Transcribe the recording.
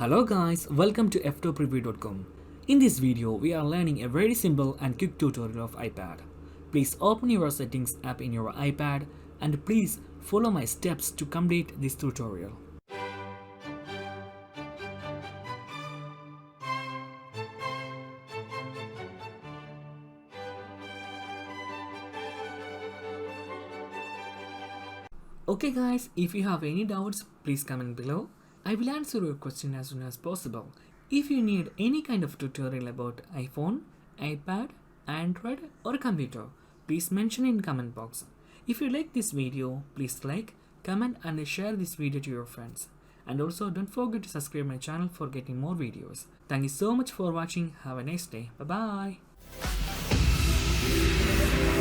Hello guys, welcome to Ftopreview.com. In this video, we are learning a very simple and quick tutorial of iPad. Please open your settings app in your iPad and please follow my steps to complete this tutorial. Okay guys, if you have any doubts, please comment below. I will answer your question as soon as possible. If you need any kind of tutorial about iPhone, iPad, Android or computer, please mention in comment box. If you like this video, please like, comment and share this video to your friends. And also don't forget to subscribe my channel for getting more videos. Thank you so much for watching. Have a nice day. Bye bye.